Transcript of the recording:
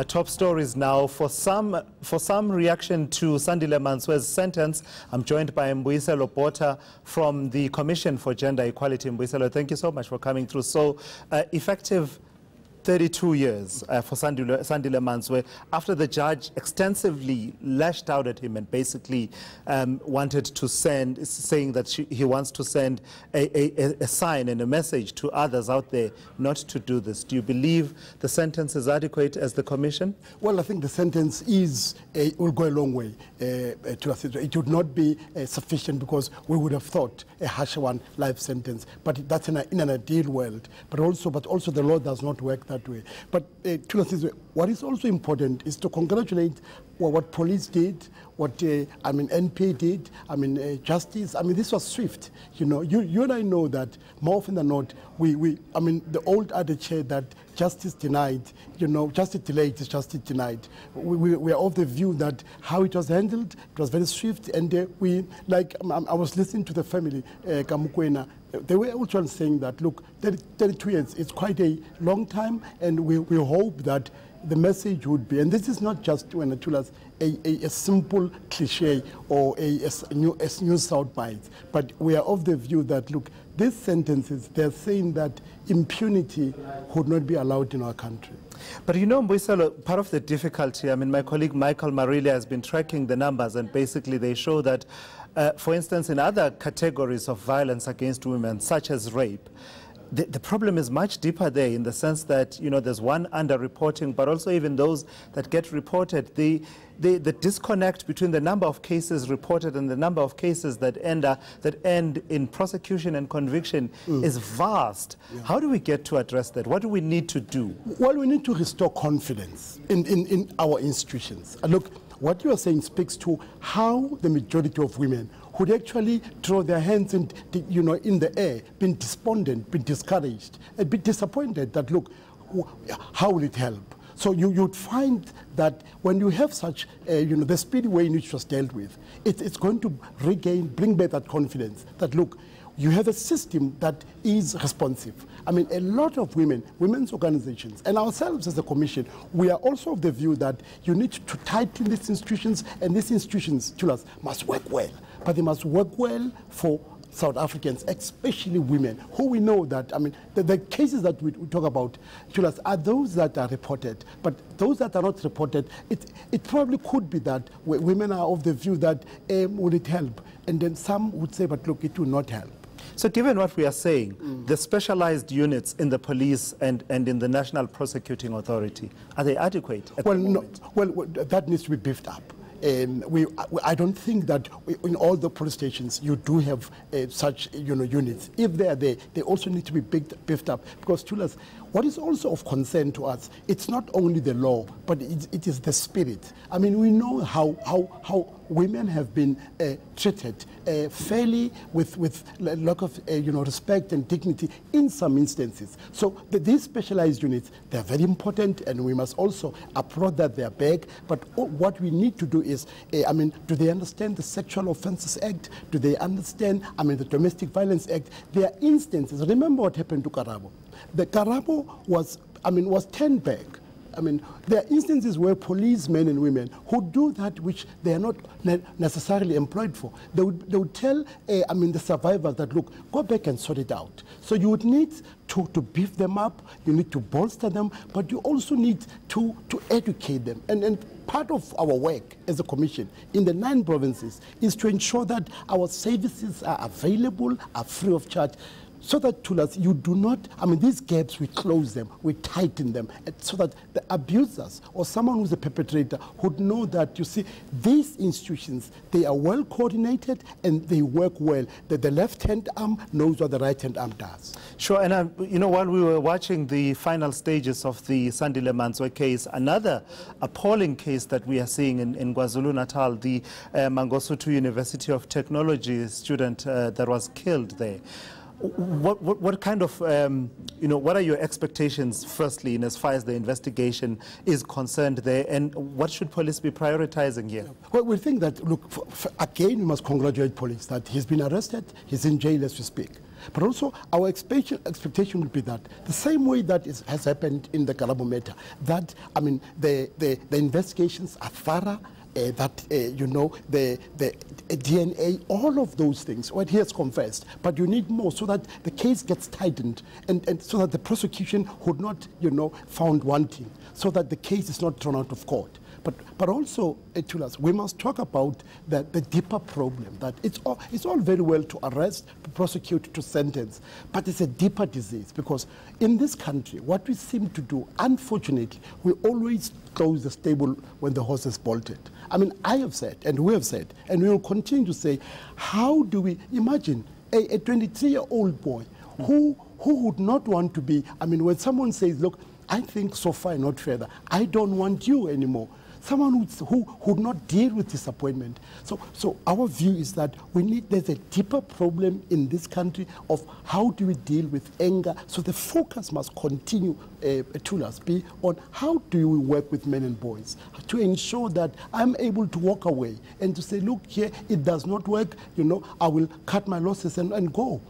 Top stories now. For some reaction to Sandile Mantsoe's sentence, I'm joined by Mbuyiselo Botha from the Commission for Gender Equality. Mbuyiselo, thank you so much for coming through. So, effective 32 years for Sandile Mantsoe, after the judge extensively lashed out at him and basically wanted to saying that he wants to send a sign and a message to others out there not to do this. Do you believe the sentence is adequate as the Commission? Well, I think the sentence will go a long way to assist. It would not be sufficient because we would have thought a harsher one, life sentence. But that's in an ideal world. But also the law does not work that way. But to assist, what is also important is to congratulate what police did, what NPA did, justice. This was swift. You and I know that more often than not, the old adage that justice denied, justice delayed is justice denied. We are of the view that how it was handled, it was very swift, and I was listening to the family, Kamukwena. They were also saying that, look, 32 years, it's quite a long time, and we hope that the message would be, and this is not just a simple cliche or a new soundbite, but we are of the view that, look, these sentences, they're saying that impunity would not be allowed in our country. But Mbuyiselo, part of the difficulty, my colleague Michael Marilia has been tracking the numbers, and basically they show that, for instance, in other categories of violence against women, such as rape, the problem is much deeper there, in the sense that, there's one underreporting, but also even those that get reported, the disconnect between the number of cases reported and the number of cases that end in prosecution and conviction is vast. Yeah. How do we get to address that? What do we need to do? Well, we need to restore confidence in our institutions. Look, what you are saying speaks to how the majority of women would actually throw their hands in the air, been despondent, been discouraged, and be disappointed that, look, how will it help? So you'd find that when you have such, the speedy way in which it was dealt with, it's going to bring back that confidence that, look, you have a system that is responsive. A lot of women's organizations, and ourselves as a commission, we are also of the view that you need to tighten these institutions, and these institutions, to us, must work well. But they must work well for South Africans, especially women, who we know that, the cases that we talk about, to us, are those that are reported. But those that are not reported, it probably could be that women are of the view that, will it help? And then some would say, but look, it will not help. So given what we are saying, the specialized units in the police and in the National Prosecuting Authority, are they adequate at the moment? Well, that needs to be beefed up. I don't think that in all the police stations you do have such units. If they are there, they also need to be beefed up, because to us, what is also of concern to us, it's not only the law, but it is the spirit. We know how women have been treated fairly with lack of respect and dignity in some instances. So these specialized units, they're very important, and we must also applaud that they're back. But what we need to do is, do they understand the Sexual Offences Act? Do they understand, the Domestic Violence Act? There are instances. Remember what happened to Karabo. The Karabo was turned back. There are instances where policemen and women who do that which they are not necessarily employed for. They would tell, the survivors that, look, go back and sort it out. So you would need to beef them up, you need to bolster them, but you also need to educate them. And part of our work as a commission in the 9 provinces is to ensure that our services are available, are free of charge, so that to us, you do not, these gaps, we close them, we tighten them, so that the abusers or someone who's a perpetrator would know that, you see, these institutions, they are well coordinated and they work well, that the left-hand arm knows what the right-hand arm does. Sure, and while we were watching the final stages of the Sandile Mantsoe case, another appalling case that we are seeing in KwaZulu-Natal, the Mangosuthu University of Technology student that was killed there. What kind of, what are your expectations, firstly, in as far as the investigation is concerned there, and what should police be prioritizing here? Well, we think that, look, again, we must congratulate police that he's been arrested, he's in jail as we speak. But also our expectation would be that the same way that has happened in the Galabo matter, that, I mean, the investigations are thorough, that, you know, the DNA, all of those things, what he has confessed, but you need more so that the case gets tightened and so that the prosecution would not, you know, found wanting, so that the case is not thrown out of court. But also, Tulas, we must talk about the deeper problem, that it's all very well to arrest, to prosecute, to sentence, but it's a deeper disease, because in this country, what we seem to do, unfortunately, we always close the stable when the horse is bolted. I mean, I have said, and we have said, and we will continue to say, how do we imagine a 23-year-old boy who would not want to be, I mean, when someone says, look, I think so far, not further, I don't want you anymore. Someone who would not deal with disappointment. So our view is that there's a deeper problem in this country of how do we deal with anger. So the focus must continue, Tulas, be on how do we work with men and boys to ensure that I'm able to walk away and to say, look, here, it does not work, you know, I will cut my losses and go.